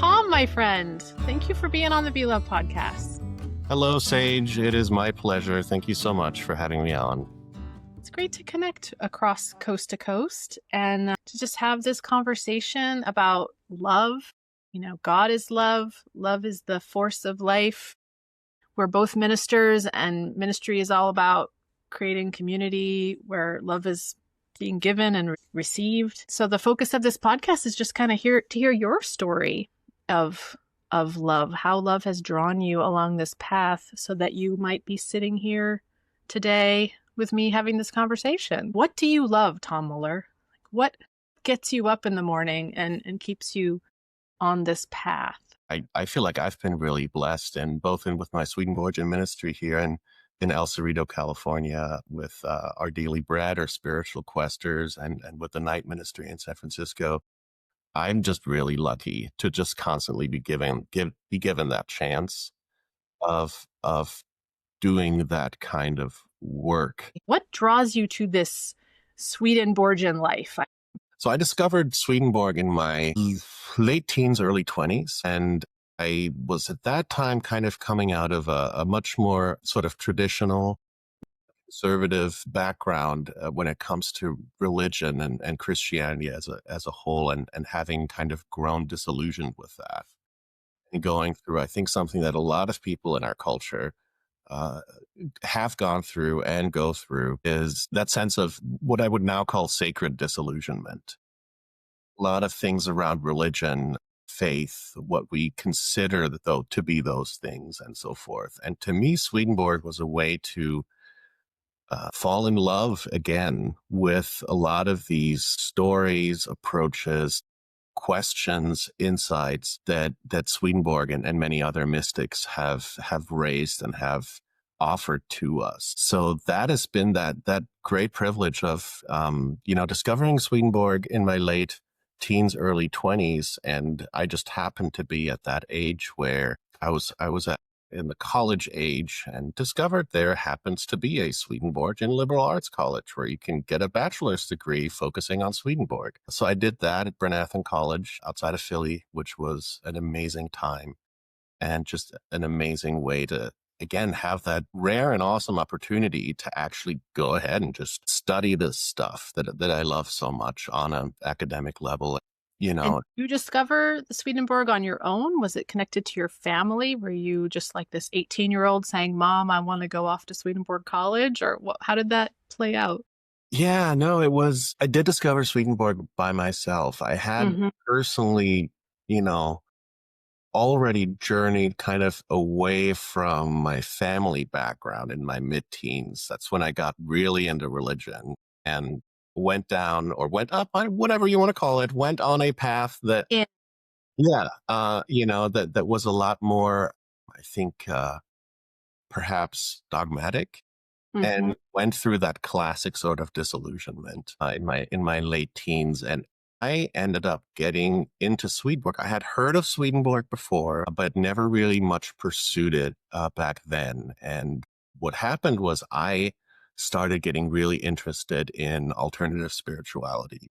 Thom, my friend. Thank you for being on the Be Love podcast. Hello, Sage. It is my pleasure. Thank you so much for having me on. It's great to connect across coast to coast and to just have this conversation about love. You know, God is love. Love is the force of life. We're both ministers, and ministry is all about creating community where love is being given and received. So the focus of this podcast is just kind of to hear your story of love, how love has drawn you along this path so that you might be sitting here today with me having this conversation. What do you love, Thom Muller? What gets you up in the morning and keeps you on this path? I feel like I've been really blessed, and both with my Swedenborgian ministry here in El Cerrito, California, with our Daily Bread, our spiritual questers, and with the night ministry in San Francisco. I'm just really lucky to just constantly be given that chance of doing that kind of work. What draws you to this Swedenborgian life? So I discovered Swedenborg in my late teens, early 20s, and I was at that time kind of coming out of a much more sort of traditional, conservative background when it comes to religion and Christianity as a whole, and having kind of grown disillusioned with that. And going through, I think, something that a lot of people in our culture have gone through and go through is that sense of what I would now call sacred disillusionment. A lot of things around religion, faith, what we consider though to be those things, and so forth. And to me, Swedenborg was a way to fall in love again with a lot of these stories, approaches, questions, insights that Swedenborg and many other mystics have raised and have offered to us. So that has been that great privilege of discovering Swedenborg in my late teens, early 20s, and I just happened to be at that age where I was in the college age, and discovered there happens to be a Swedenborgian liberal arts college where you can get a bachelor's degree focusing on Swedenborg. So I did that at Brenathan College outside of Philly, which was an amazing time and just an amazing way to, again, have that rare and awesome opportunity to actually go ahead and just study this stuff that I love so much on an academic level. And you discover the Swedenborg on your own? Was it connected to your family? Were you just like this 18-year-old saying, Mom, I want to go off to Swedenborg College? Or how did that play out? Yeah, no, I did discover Swedenborg by myself. I had personally, already journeyed kind of away from my family background in my mid-teens. That's when I got really into religion and went down or went up, whatever you want to call it, went on a path that, that was a lot more, I think, perhaps dogmatic, and went through that classic sort of disillusionment in my late teens. And I ended up getting into Swedenborg. I had heard of Swedenborg before, but never really much pursued it back then. And what happened was I started getting really interested in alternative spirituality,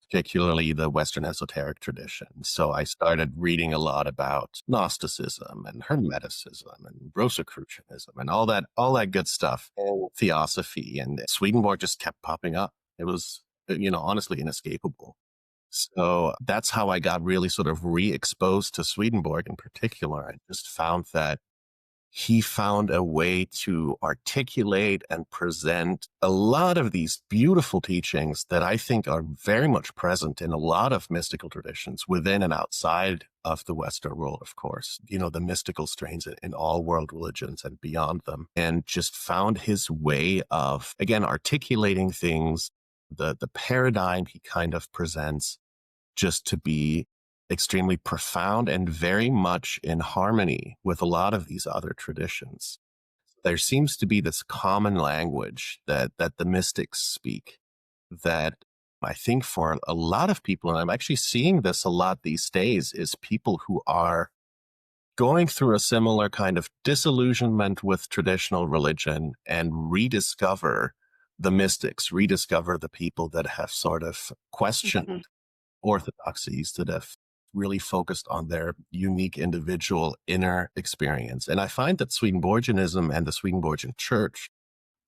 particularly the Western esoteric tradition. So I started reading a lot about Gnosticism and Hermeticism and Rosicrucianism and all that good stuff, and theosophy. And Swedenborg just kept popping up. It was, honestly inescapable. So that's how I got really sort of re-exposed to Swedenborg in particular. I just found that he found a way to articulate and present a lot of these beautiful teachings that I think are very much present in a lot of mystical traditions within and outside of the Western world, of course, the mystical strains in all world religions and beyond them, and just found his way of, again, articulating things, the paradigm he kind of presents, just to be extremely profound and very much in harmony with a lot of these other traditions. There seems to be this common language that the mystics speak that I think for a lot of people, and I'm actually seeing this a lot these days, is people who are going through a similar kind of disillusionment with traditional religion and rediscover the mystics, rediscover the people that have sort of questioned orthodoxies, that have really focused on their unique individual inner experience. And I find that Swedenborgianism and the Swedenborgian Church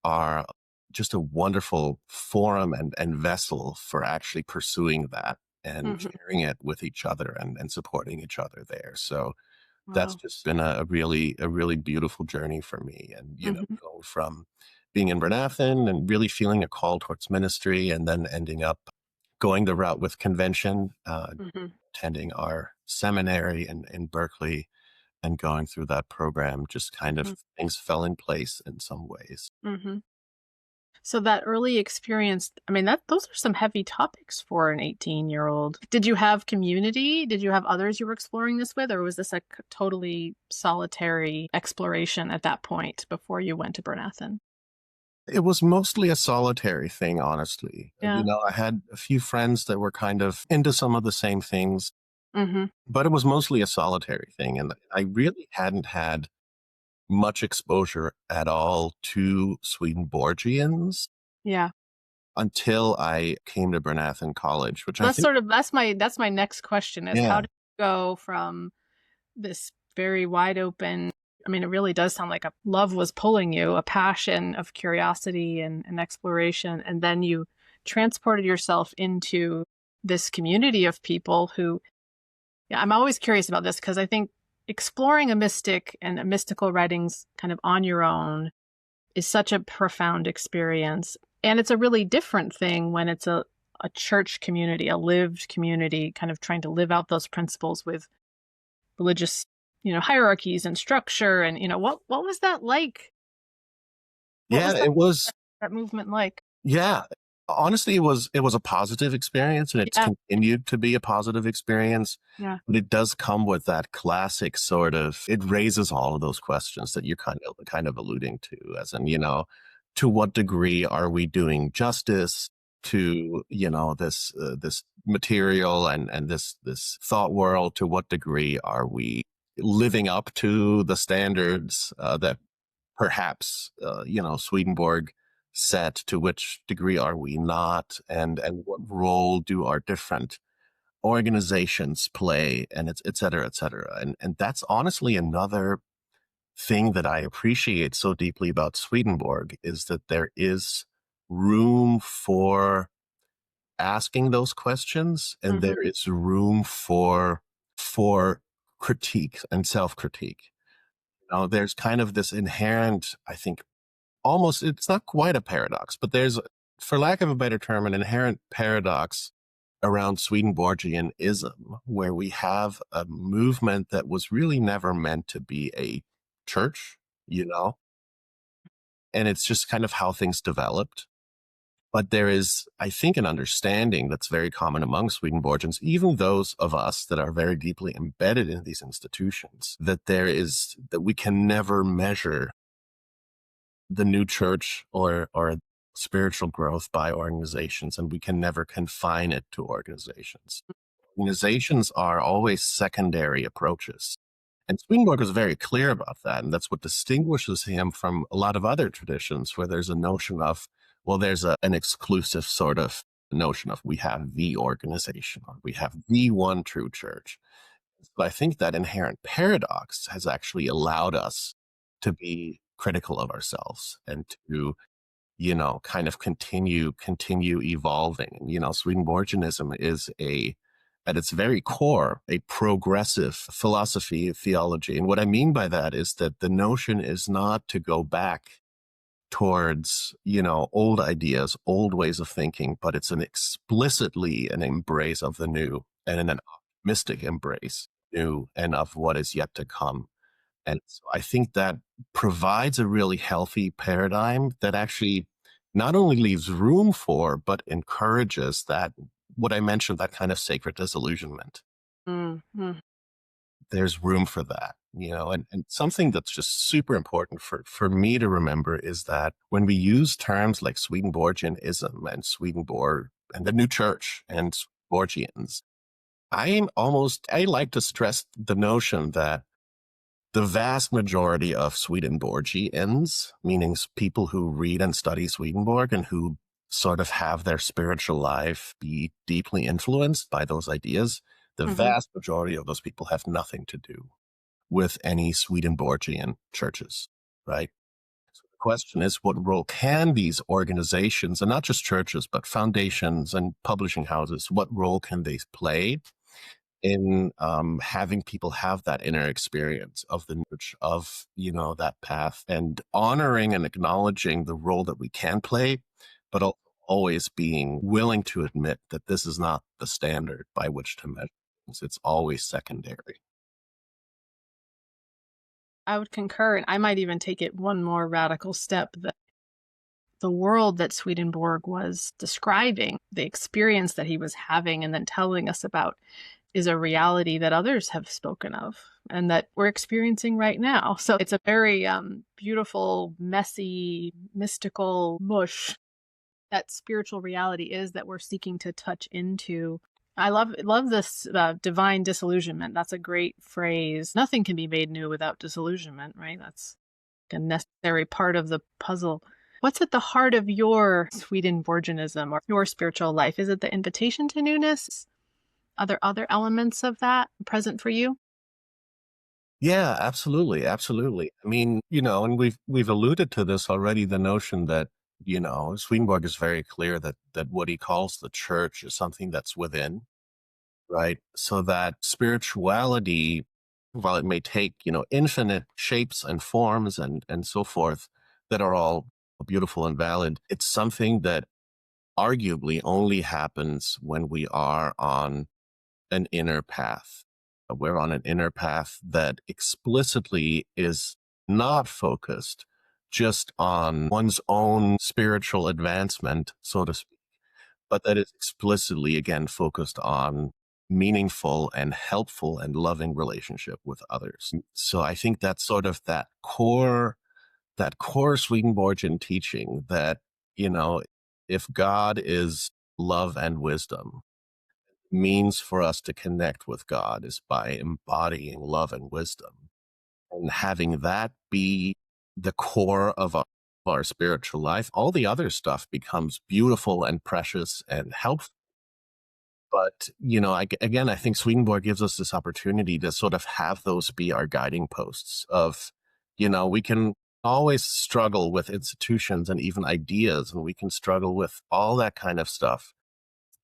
are just a wonderful forum and vessel for actually pursuing that and sharing it with each other and supporting each other there. So that's Wow. just been a really beautiful journey for me. And, going from being in Bernathen and really feeling a call towards ministry, and then ending up going the route with convention, attending our seminary in Berkeley and going through that program, just kind of things fell in place in some ways. So that early experience, I mean, those are some heavy topics for an 18-year-old. Did you have community? Did you have others you were exploring this with, or was this a totally solitary exploration at that point before you went to Bernathen? It was mostly a solitary thing, honestly. Yeah. I had a few friends that were kind of into some of the same things, but it was mostly a solitary thing. And I really hadn't had much exposure at all to Swedenborgians Yeah. until I came to Bernathen College, which I That's think, that's my next question is how yeah, did you go from this very wide open, I mean, it really does sound like a love was pulling you, a passion of curiosity and exploration, and then you transported yourself into this community of people who, yeah, I'm always curious about this because I think exploring a mystic and a mystical writings kind of on your own is such a profound experience. And it's a really different thing when it's a church community, a lived community, kind of trying to live out those principles with religious, hierarchies and structure. And, what was that like? What yeah, was it was, that movement like? yeah. Honestly, it was a positive experience, and it's Yeah. continued to be a positive experience. Yeah. But it does come with that classic sort of, it raises all of those questions that you're kind of alluding to, as in, to what degree are we doing justice to, this material and this thought world? To what degree are we living up to the standards that perhaps, Swedenborg set? To which degree are we not? And what role do our different organizations play? And it's et cetera, et cetera. And that's honestly another thing that I appreciate so deeply about Swedenborg, is that there is room for asking those questions, and there is room for critique and self-critique. There's kind of this inherent, I think, almost, it's not quite a paradox, but there's, for lack of a better term, an inherent paradox around Swedenborgianism, where we have a movement that was really never meant to be a church, and it's just kind of how things developed. But there is, I think, an understanding that's very common among Swedenborgians, even those of us that are very deeply embedded in these institutions, that we can never measure the new church or spiritual growth by organizations, and we can never confine it to organizations. Organizations are always secondary approaches. And Swedenborg was very clear about that. And that's what distinguishes him from a lot of other traditions, where there's a notion of, well, there's an exclusive sort of notion of, we have the organization, or we have the one true church. But I think that inherent paradox has actually allowed us to be critical of ourselves and to, kind of continue evolving. And, Swedenborgianism is at its very core, a progressive philosophy of theology. And what I mean by that is that the notion is not to go back towards, old ideas, old ways of thinking, but it's explicitly an embrace of the new, and an optimistic embrace new and of what is yet to come. And so I think that provides a really healthy paradigm that actually not only leaves room for, but encourages that, what I mentioned, that kind of sacred disillusionment. Mm-hmm. There's room for that, and something that's just super important for me to remember is that when we use terms like Swedenborgianism and Swedenborg and the new church and Swedenborgians, I like to stress the notion that the vast majority of Swedenborgians, meaning people who read and study Swedenborg and who sort of have their spiritual life be deeply influenced by those ideas, The vast majority of those people have nothing to do with any Swedenborgian churches, right? So the question is, what role can these organizations, and not just churches, but foundations and publishing houses, what role can they play in having people have that inner experience of the church, of, that path, and honoring and acknowledging the role that we can play, but always being willing to admit that this is not the standard by which to measure things. It's always secondary. I would concur, and I might even take it one more radical step, that the world that Swedenborg was describing, the experience that he was having and then telling us about, is a reality that others have spoken of and that we're experiencing right now. So it's a very beautiful, messy, mystical mush that spiritual reality is that we're seeking to touch into. I love this divine disillusionment. That's a great phrase. Nothing can be made new without disillusionment, right? That's a necessary part of the puzzle. What's at the heart of your Swedenborgianism or your spiritual life? Is it the invitation to newness? Are there other elements of that present for you? Yeah, absolutely. Absolutely. I mean, and we've alluded to this already, the notion that, Swedenborg is very clear that what he calls the church is something that's within, right? So that spirituality, while it may take, infinite shapes and forms and so forth, that are all beautiful and valid, it's something that arguably only happens when we are on an inner path. We're on an inner path that explicitly is not focused just on one's own spiritual advancement, so to speak, but that is explicitly, again, focused on meaningful and helpful and loving relationship with others. So I think that's sort of that core Swedenborgian teaching that, if God is love and wisdom, means for us to connect with God is by embodying love and wisdom, and having that be the core of our spiritual life. All the other stuff becomes beautiful and precious and helpful. But, again, I think Swedenborg gives us this opportunity to sort of have those be our guiding posts of, we can always struggle with institutions and even ideas, and we can struggle with all that kind of stuff.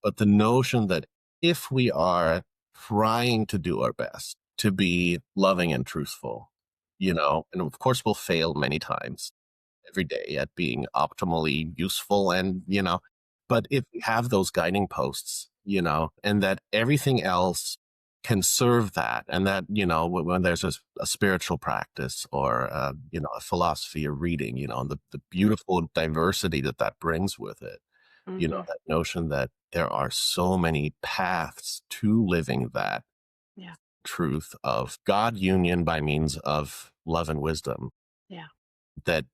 But the notion that if we are trying to do our best to be loving and truthful, and of course we'll fail many times every day at being optimally useful and, but if we have those guiding posts, and that everything else can serve that, and that, when there's a spiritual practice or, a philosophy or reading, and the beautiful diversity that brings with it, that notion that there are so many paths to living that truth of God union by means of love and wisdom. Yeah. That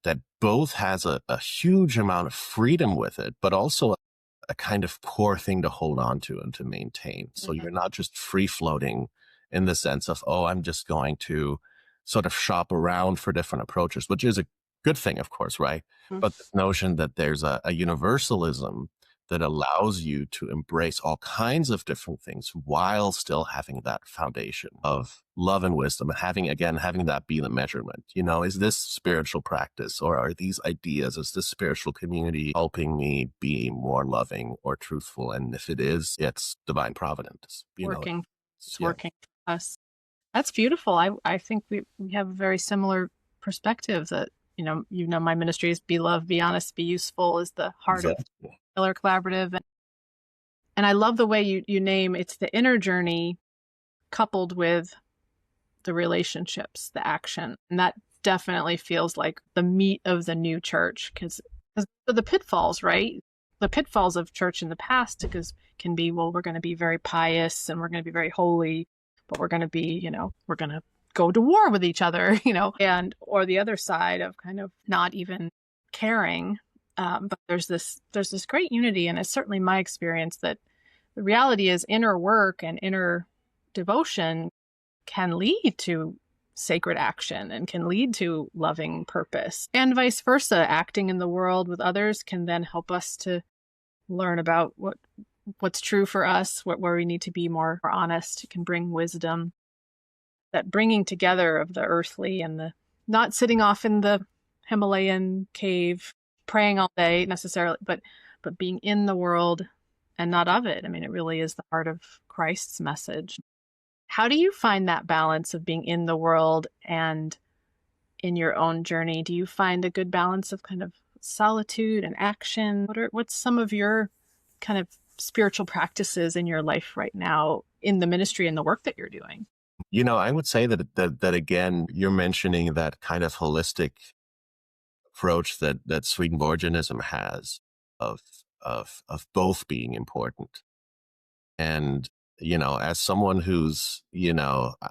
both has a huge amount of freedom with it, but also a kind of core thing to hold on to and to maintain. So you're not just free floating in the sense of, oh, I'm just going to sort of shop around for different approaches, which is a good thing, of course, right? But the notion that there's a universalism that allows you to embrace all kinds of different things while still having that foundation of love and wisdom, and having that be the measurement. Is this spiritual practice, or are these ideas, is this spiritual community helping me be more loving or truthful? And if it is, it's divine providence. Working. It's working for us. That's beautiful. I think we have a very similar perspective that, my ministry is be loved, be honest, be useful is the heart of Miller Collaborative. And I love the way you name it's the inner journey coupled with the relationships, the action. And that definitely feels like the meat of the new church, because the pitfalls, right? The pitfalls of church in the past can be, well, we're going to be very pious and we're going to be very holy, but we're going to be, we're going to go to war with each other, or the other side of kind of not even caring. But there's this great unity, and it's certainly my experience that the reality is inner work and inner devotion can lead to sacred action and can lead to loving purpose, and vice versa. Acting in the world with others can then help us to learn about what what's true for us, where we need to be more honest, can bring wisdom. That bringing together of the earthly and the not sitting off in the Himalayan cave praying all day necessarily, but being in the world and not of it. I mean, it really is the heart of Christ's message. How do you find that balance of being in the world and in your own journey? Do you find a good balance of kind of solitude and action? What's some of your kind of spiritual practices in your life right now in the ministry and the work that you're doing? I would say that again, you're mentioning that kind of holistic approach that Swedenborgianism has of both being important. And, as someone who's,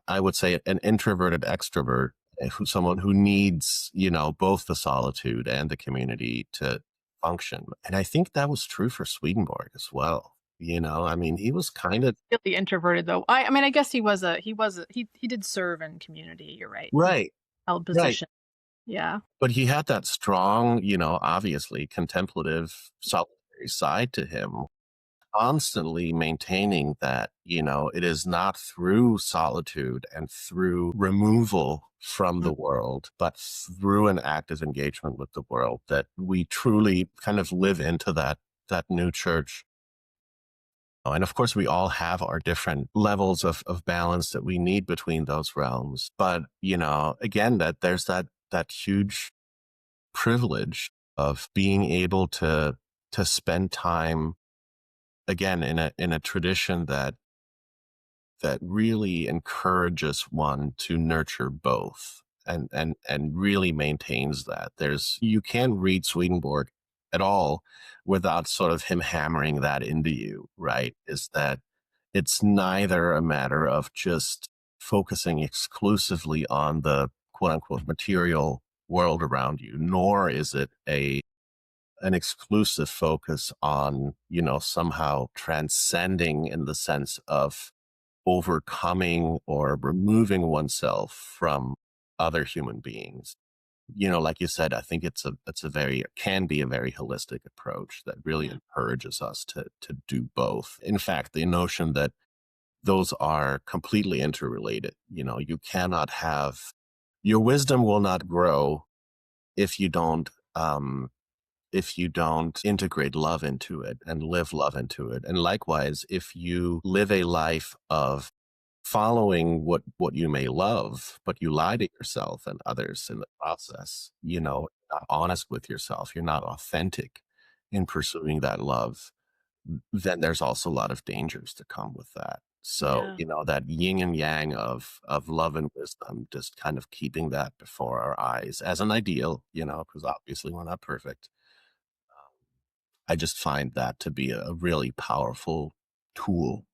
I would say an introverted extrovert, someone who needs, both the solitude and the community to function. And I think that was true for Swedenborg as well. I mean, he was kind of Really introverted though. I mean, I guess he did serve in community. You're right. He right, held right. position. Yeah. But he had that strong, obviously contemplative, solitary side to him, constantly maintaining that, it is not through solitude and through removal from the world, but through an active engagement with the world that we truly kind of live into that new church. And of course, we all have our different levels of balance that we need between those realms. But, again, that there's that huge privilege of being able to spend time again in a tradition that really encourages one to nurture both and really maintains that. You can't read Swedenborg at all without sort of him hammering that into you, right? Is that it's neither a matter of just focusing exclusively on the quote unquote material world around you, nor is it an exclusive focus on, somehow transcending in the sense of overcoming or removing oneself from other human beings. Like you said, I think it can be a very holistic approach that really encourages us to do both. In fact, the notion that those are completely interrelated, you cannot have your wisdom will not grow if you don't integrate love into it and live love into it. And likewise, if you live a life of following what you may love, but you lie to yourself and others in the process, not honest with yourself, you're not authentic in pursuing that love, then there's also a lot of dangers to come with that. So, Yeah. that yin and yang of love and wisdom, just kind of keeping that before our eyes as an ideal, because obviously we're not perfect. I just find that to be a really powerful tool.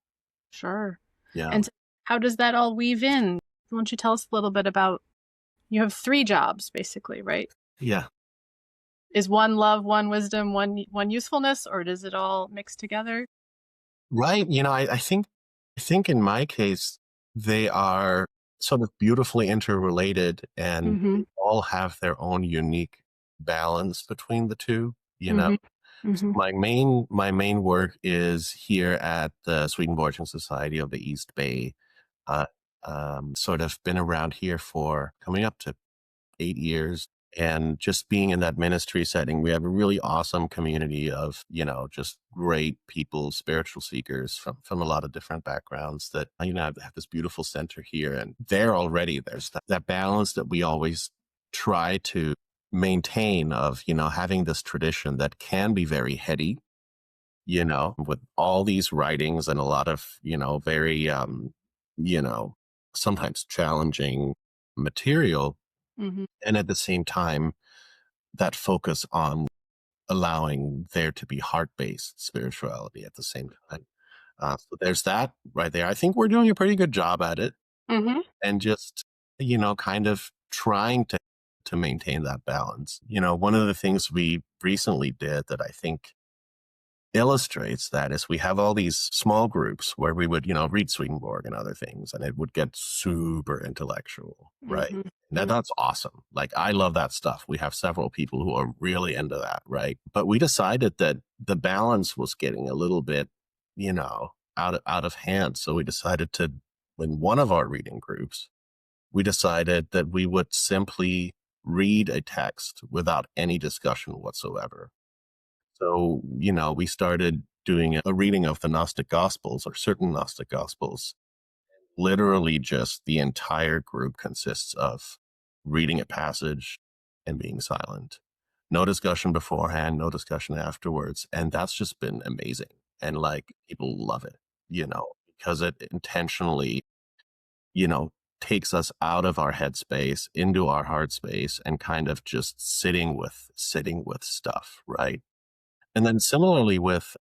Sure. Yeah. And so how does that all weave in? Why don't you tell us a little bit about, you have 3 jobs basically, right? Yeah. Is one love, one wisdom, one usefulness, or does it all mix together? Right. I think in my case, they are sort of beautifully interrelated and Mm-hmm. they all have their own unique balance between the two. Mm-hmm. Mm-hmm. My main work is here at the Swedenborgian Society of the East Bay. Uh, sort of been around here for coming up to 8 years. And just being in that ministry setting, we have a really awesome community of, just great people, spiritual seekers from a lot of different backgrounds that, have this beautiful center here. And there's that balance that we always try to maintain of, having this tradition that can be very heady, with all these writings and a lot of, very, you know, sometimes challenging material. Mm-hmm. And at the same time, that focus on allowing there to be heart-based spirituality at the same time. So there's that right there. I think we're doing a pretty good job at it Mm-hmm. and just, kind of trying to maintain that balance. One of the things we recently did that I think illustrates that is we have all these small groups where we would, read Swedenborg and other things, and it would get super intellectual, right? Mm-hmm. That's awesome. Like, I love that stuff. We have several people who are really into that, right? But we decided that the balance was getting a little bit, out of hand. So we decided to, in one of our reading groups, we decided that we would simply read a text without any discussion whatsoever. So, we started doing a reading of the Gnostic Gospels or certain Gnostic Gospels. Literally just the entire group consists of reading a passage and being silent. No discussion beforehand, no discussion afterwards. And that's just been amazing. And like people love it, because it intentionally, you know, takes us out of our headspace into our heart space and kind of just sitting with stuff, right? And then similarly with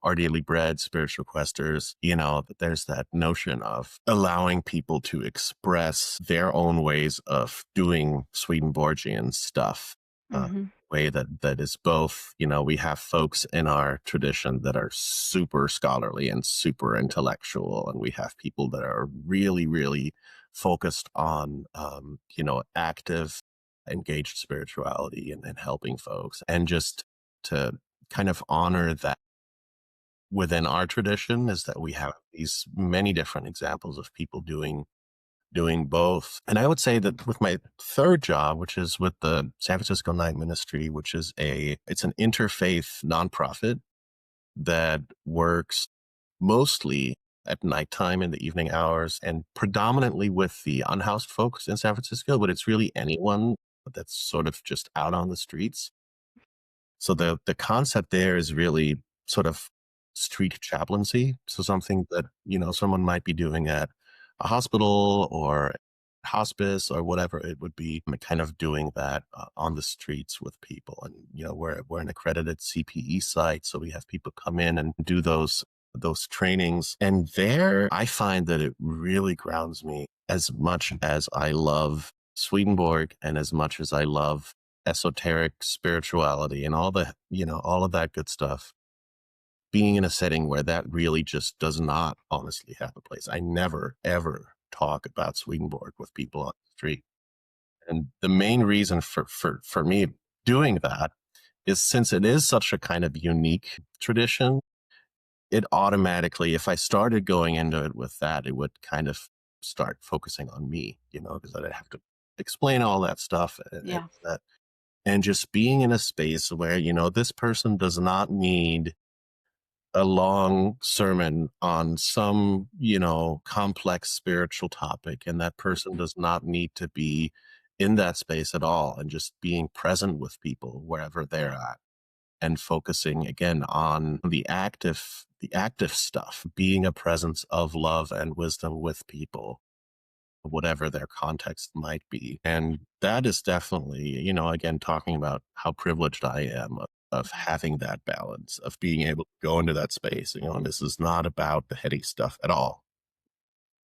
our daily bread, spiritual questers, there's that notion of allowing people to express their own ways of doing Swedenborgian stuff. Way that is both, we have folks in our tradition that are super scholarly and super intellectual, and we have people that are really, really focused on, active, engaged spirituality and helping folks, and just to kind of honor that within our tradition is that we have these many different examples of people doing both. And I would say that with my third job, which is with the San Francisco Night Ministry, which is it's an interfaith nonprofit that works mostly at nighttime in the evening hours and predominantly with the unhoused folks in San Francisco, but it's really anyone that's sort of just out on the streets. So the concept there is really sort of street chaplaincy. So something that, someone might be doing at a hospital or hospice or whatever it would be, kind of doing that on the streets with people. And, we're an accredited CPE site. So we have people come in and do those trainings. And there I find that it really grounds me as much as I love Swedenborg and as much as I love esoteric spirituality and all of that good stuff. Being in a setting where that really just does not honestly have a place. I never, ever talk about Swedenborg with people on the street. And the main reason for me doing that is since it is such a kind of unique tradition, it automatically, if I started going into it with that, it would kind of start focusing on me, because I'd have to explain all that stuff Yeah. and just being in a space where, this person does not need a long sermon on some, complex spiritual topic. And that person does not need to be in that space at all, and just being present with people wherever they're at and focusing again on the active stuff, being a presence of love and wisdom with people, whatever their context might be. And that is definitely, again, talking about how privileged I am of having that balance, of being able to go into that space. And this is not about the heady stuff at all.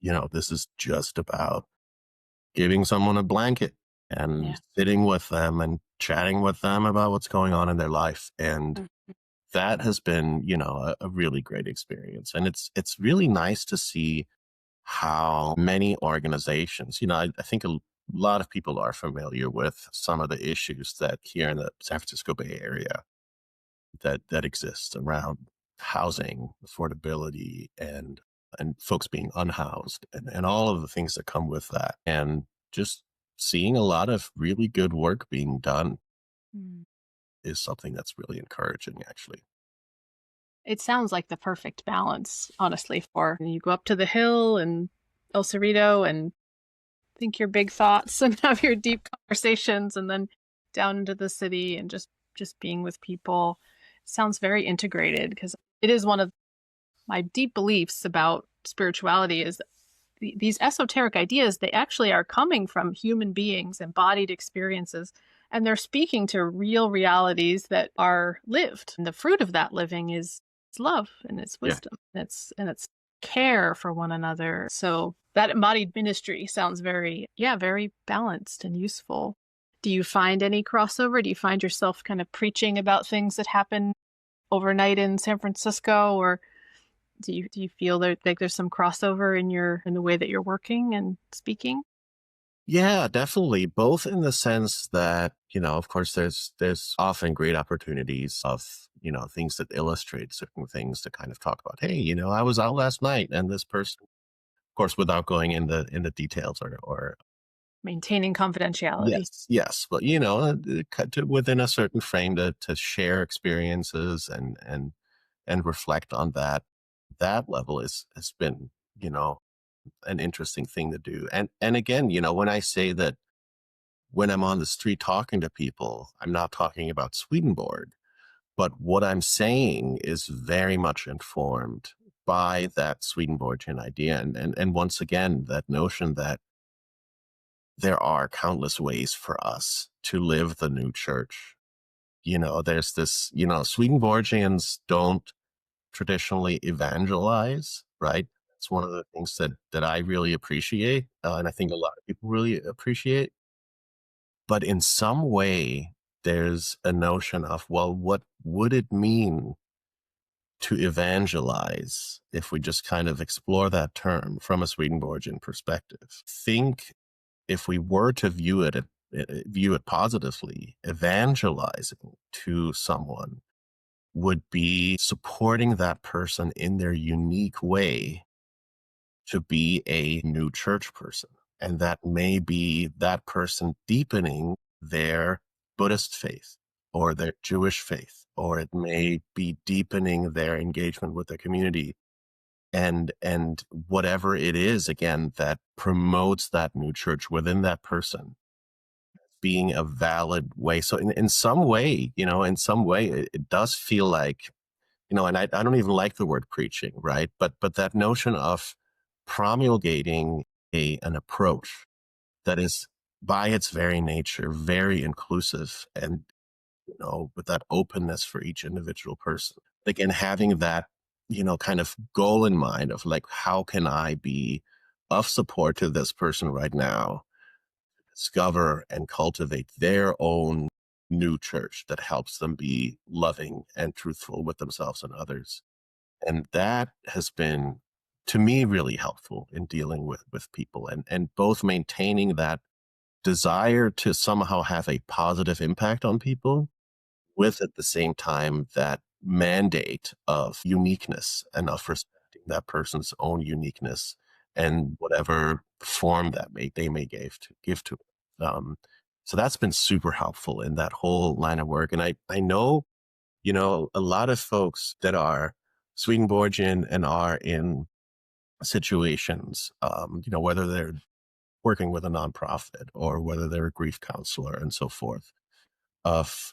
This is just about giving someone a blanket and sitting with them and chatting with them about what's going on in their life. And that has been, a really great experience. And it's really nice to see how many organizations, I think a lot of people are familiar with some of the issues that here in the San Francisco Bay Area that exist around housing, affordability, and folks being unhoused and all of the things that come with that. And just seeing a lot of really good work being done is something that's really encouraging, actually. It sounds like the perfect balance, honestly, for you go up to the hill and El Cerrito and think your big thoughts and have your deep conversations, and then down into the city and just being with people. Sounds very integrated, because it is one of my deep beliefs about spirituality is these esoteric ideas, they actually are coming from human beings, embodied experiences, and they're speaking to real realities that are lived. And the fruit of that living is love, and it's wisdom, and it's care for one another. So that embodied ministry sounds very balanced and useful. Do you find any crossover? Do you find yourself kind of preaching about things that happen overnight in San Francisco, or do you feel like there's some crossover in the way that you're working and speaking? Yeah, definitely. Both in the sense that, of course, there's often great opportunities of, things that illustrate certain things to kind of talk about, hey, I was out last night and this person, of course, without going into details or Maintaining confidentiality. yes, but cut to within a certain frame to share experiences and reflect on that level has been, you know, an interesting thing to do. And again, when I say that when I'm on the street talking to people, I'm not talking about Swedenborg, but what I'm saying is very much informed by that Swedenborgian idea. And once again, that notion that there are countless ways for us to live the new church. There's this, Swedenborgians don't traditionally evangelize, right? It's one of the things that I really appreciate, and I think a lot of people really appreciate. But in some way, there's a notion of, well, what would it mean to evangelize if we just kind of explore that term from a Swedenborgian perspective? Think if we were to view it positively, evangelizing to someone would be supporting that person in their unique way to be a new church person. And that may be that person deepening their Buddhist faith or their Jewish faith, or it may be deepening their engagement with the community and whatever it is, again, that promotes that new church within that person being a valid way. So in some way, it does feel like, and I don't even like the word preaching, right? But that notion of promulgating an approach that is by its very nature very inclusive and with that openness for each individual person. Again, having that kind of goal in mind of like, how can I be of support to this person right now, discover and cultivate their own new church that helps them be loving and truthful with themselves and others. And that has been, to me, really helpful in dealing with people and both maintaining that desire to somehow have a positive impact on people with at the same time that mandate of uniqueness and of respecting that person's own uniqueness and whatever form that they may give to it. So that's been super helpful in that whole line of work. And I know, a lot of folks that are Swedenborgian and are in situations, whether they're working with a nonprofit or whether they're a grief counselor and so forth, of,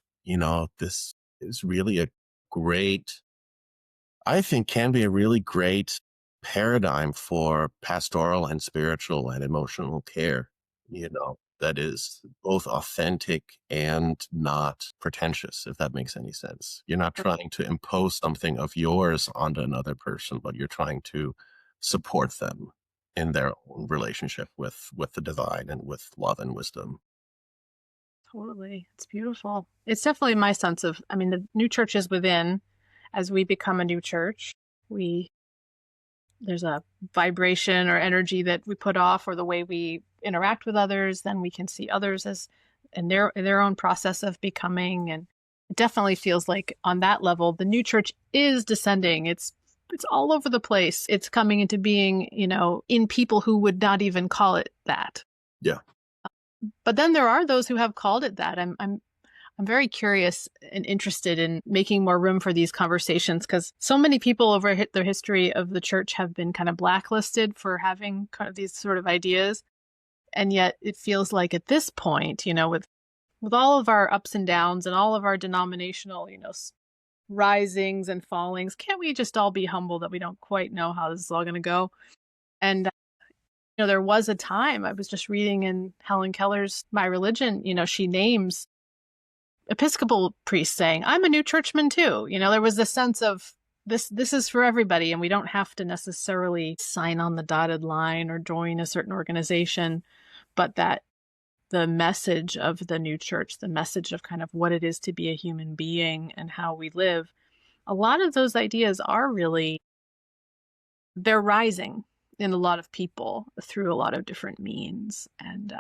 this is really a great, I think can be a really great paradigm for pastoral and spiritual and emotional care, that is both authentic and not pretentious, if that makes any sense. You're not trying to impose something of yours onto another person, but you're trying to support them in their own relationship with the divine and with love and wisdom. Totally. It's beautiful. It's definitely my sense of, I mean, the new church is within. As we become a new church, there's a vibration or energy that we put off, or the way we interact with others, then we can see others as in their own process of becoming. And it definitely feels like on that level, the new church is descending. It's all over the place. It's coming into being, in people who would not even call it that. Yeah. But then there are those who have called it that. I'm very curious and interested in making more room for these conversations, because so many people over the history of the church have been kind of blacklisted for having kind of these sort of ideas. And yet it feels like at this point, with all of our ups and downs and all of our denominational, risings and fallings, can't we just all be humble that we don't quite know how this is all going to go? And there was a time I was just reading in Helen Keller's My Religion, she names Episcopal priests saying, I'm a new churchman too. There was this sense of this is for everybody, and we don't have to necessarily sign on the dotted line or join a certain organization, but that the message of the new church, the message of kind of what it is to be a human being and how we live, a lot of those ideas are really, they're rising in a lot of people through a lot of different means. And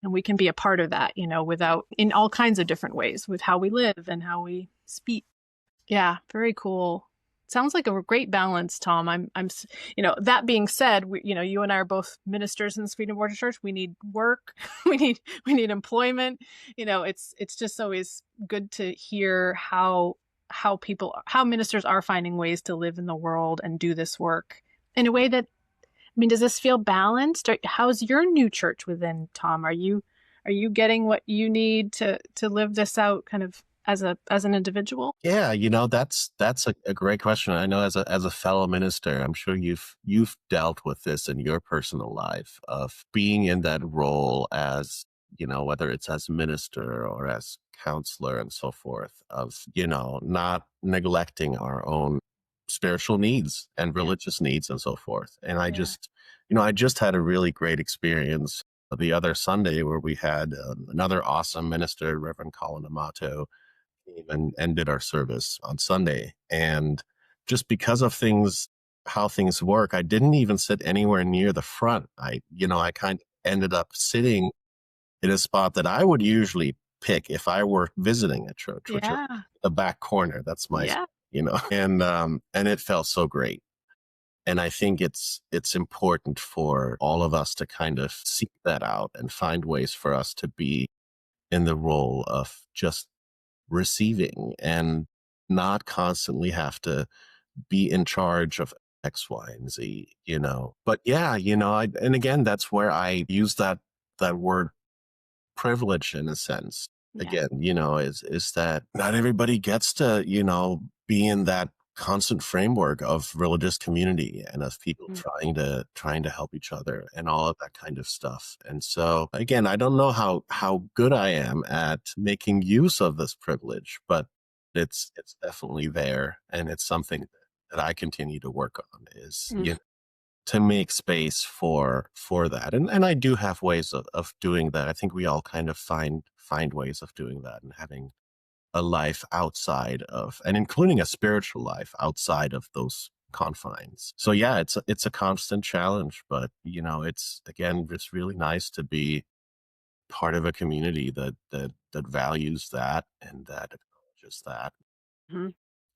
And we can be a part of that, without, in all kinds of different ways, with how we live and how we speak. Yeah, very cool. Sounds like a great balance, Thom. That being said, you and I are both ministers in the Swedenborgian Church. We need work. we need employment. It's just always good to hear how ministers are finding ways to live in the world and do this work in a way that, does this feel balanced? How's your new church within, Thom? Are you getting what you need to live this out kind of as an individual? Yeah, that's a great question. I know as a fellow minister, I'm sure you've dealt with this in your personal life of being in that role as, whether it's as minister or as counselor and so forth, of, not neglecting our own spiritual needs and religious needs and so forth. And I just had a really great experience the other Sunday where we had another awesome minister, Reverend Cole and Rev, came and ended our service on Sunday. And just because of how things work, I didn't even sit anywhere near the front. I kind of ended up sitting in a spot that I would usually pick if I were visiting a church, which is the back corner. That's my, and it felt so great. And I think it's important for all of us to kind of seek that out and find ways for us to be in the role of just receiving and not constantly have to be in charge of X, Y, and Z, But yeah, and again, that's where I use that word privilege in a sense. Again, is that not everybody gets to, be in that constant framework of religious community and of people trying to help each other and all of that kind of stuff. And so again, I don't know how good I am at making use of this privilege, but it's definitely there, and it's something that I continue to work on is to make space for that. And I do have ways of doing that. I think we all kind of find ways of doing that and having a life outside of, and including a spiritual life outside of those confines. So yeah, it's a constant challenge, but it's, again, just really nice to be part of a community that values that and that acknowledges that. Mm-hmm.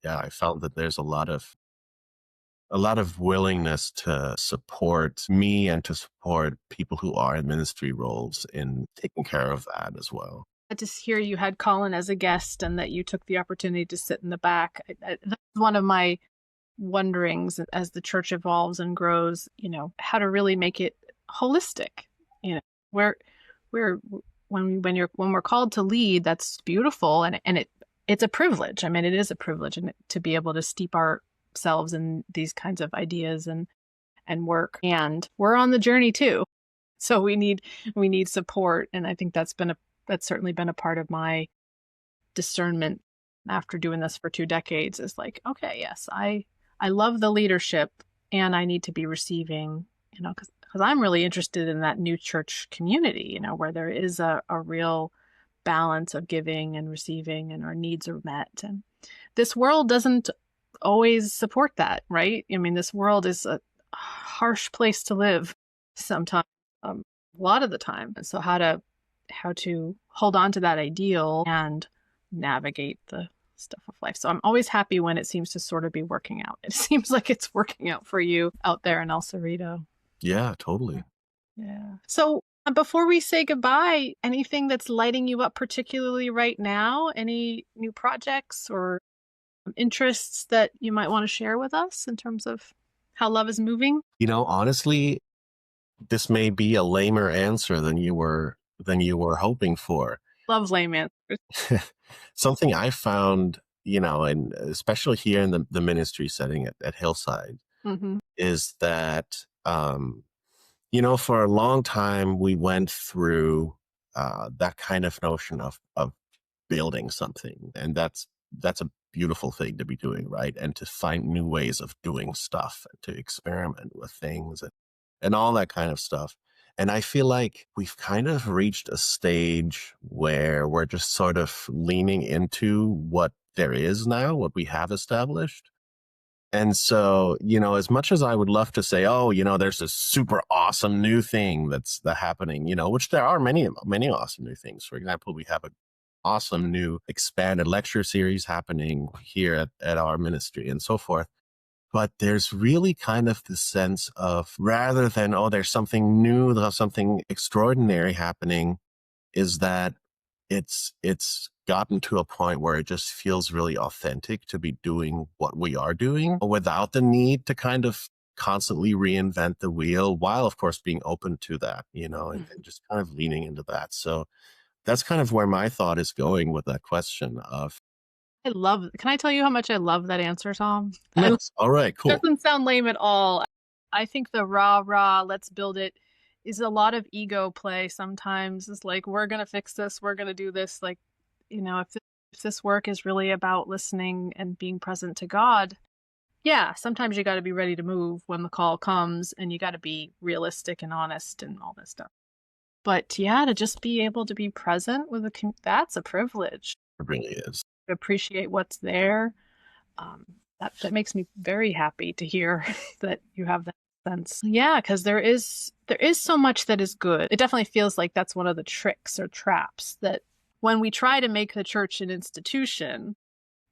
Yeah, I felt that there's a lot of willingness to support me and to support people who are in ministry roles in taking care of that as well. I just hear you had Colin as a guest and that you took the opportunity to sit in the back. That's one of my wonderings as the church evolves and grows, how to really make it holistic, where when we're called to lead, that's beautiful. And it's a privilege. It is a privilege to be able to steep ourselves in these kinds of ideas and work. And we're on the journey too. So we need support. And I think that's certainly been a part of my discernment after doing this for 2 decades, is like, okay, yes, I love the leadership and I need to be receiving, because I'm really interested in that new church community, where there is a real balance of giving and receiving and our needs are met. And this world doesn't always support that, right? This world is a harsh place to live sometimes, a lot of the time. And so how to hold on to that ideal and navigate the stuff of life. So I'm always happy when it seems to sort of be working out. It seems like it's working out for you out there in El Cerrito. Yeah, totally. Yeah. So before we say goodbye, anything that's lighting you up particularly right now? Any new projects or interests that you might want to share with us in terms of how love is moving? Honestly, this may be a lamer answer than you were hoping for. Love lame answers. Something I found, and especially here in the ministry setting at Hillside, is that, for a long time we went through that kind of notion of building something, and that's a beautiful thing to be doing, right? And to find new ways of doing stuff, and to experiment with things and all that kind of stuff. And I feel like we've kind of reached a stage where we're just sort of leaning into what there is now, what we have established. And so, as much as I would love to say, oh, there's this super awesome new thing that's happening, which there are many, many awesome new things. For example, we have an awesome new expanded lecture series happening here at our ministry and so forth. But there's really kind of this sense of, rather than, oh, there's something new, there's something extraordinary happening, is that it's gotten to a point where it just feels really authentic to be doing what we are doing without the need to kind of constantly reinvent the wheel, while of course being open to that, and just kind of leaning into that. So that's kind of where my thought is going with that question of. Can I tell you how much I love that answer, Thom? Yes. All right, cool. It doesn't sound lame at all. I think the rah, let's build it is a lot of ego play sometimes. It's like, we're going to fix this. We're going to do this. Like, if this work is really about listening and being present to God, yeah, sometimes you got to be ready to move when the call comes, and you got to be realistic and honest and all this stuff. But yeah, to just be able to be present with that's a privilege. It really is. Appreciate what's there. That makes me very happy to hear that you have that sense. Yeah, because there is so much that is good. It definitely feels like that's one of the tricks or traps, that when we try to make the church an institution,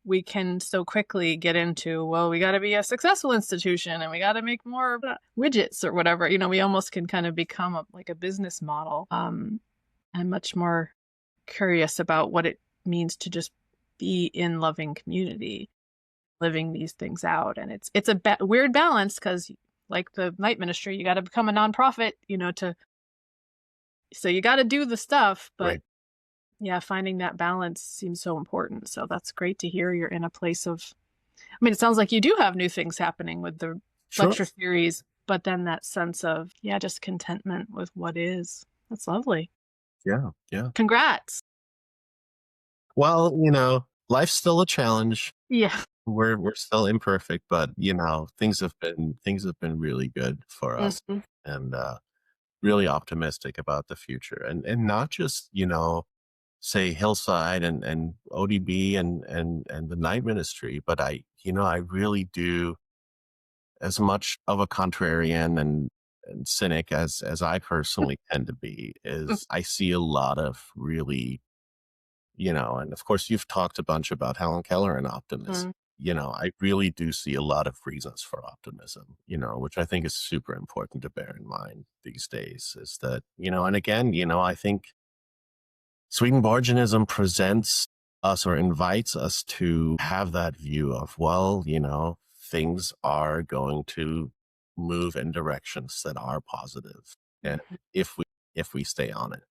we can so quickly get into, well, we got to be a successful institution and we got to make more widgets or whatever. We almost can kind of become like a business model. I'm much more curious about what it means to just be in loving community, living these things out. And it's a weird balance, because like the night ministry, you got to become a nonprofit, so you got to do the stuff, but right. Yeah, finding that balance seems so important. So that's great to hear you're in a place of, it sounds like you do have new things happening with the lecture series, but then that sense of, just contentment with what is. That's lovely. Yeah. Congrats. Well, life's still a challenge. Yeah. We're still imperfect, but things have been really good for us, and really optimistic about the future, and not just say Hillside and ODB and the night ministry, but I really do, as much of a contrarian and cynic as I personally tend to be, is I see a lot of really, and of course you've talked a bunch about Helen Keller and optimism. I really do see a lot of reasons for optimism, which I think is super important to bear in mind these days, is that, and again, I think Swedenborgianism presents us, or invites us to have that view of, well, things are going to move in directions that are positive. And if we stay on it,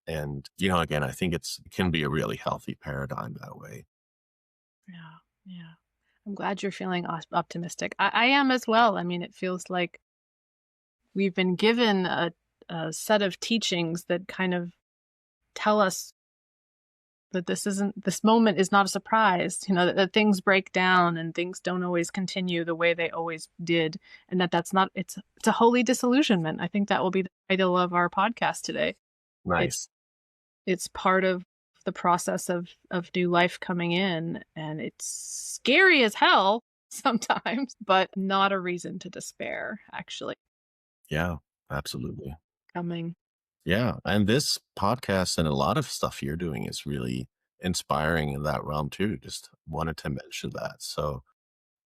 and, again, I think it can be a really healthy paradigm that way. Yeah. I'm glad you're feeling optimistic. I am as well. It feels like we've been given a set of teachings that kind of tell us that this moment is not a surprise, that things break down and things don't always continue the way they always did. And that's not, it's a holy disillusionment. I think that will be the title of our podcast today. Nice. It's part of the process of new life coming in, and it's scary as hell sometimes, but not a reason to despair, actually. Yeah, absolutely. Coming. Yeah. And this podcast and a lot of stuff you're doing is really inspiring in that realm too. Just wanted to mention that. So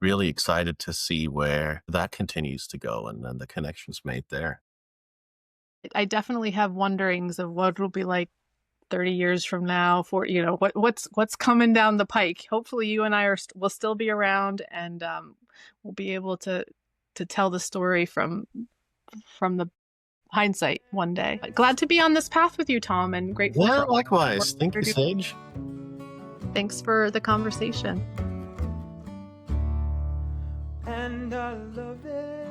really excited to see where that continues to go, and then the connections made there. I definitely have wonderings of what it'll be like 30 years from now, for what's coming down the pike. Hopefully you and I will still be around, and we'll be able to tell the story from the hindsight one day. Glad to be on this path with you, Thom, and grateful. Yeah, likewise. Thank you, Sage. Thanks for the conversation. And I love it.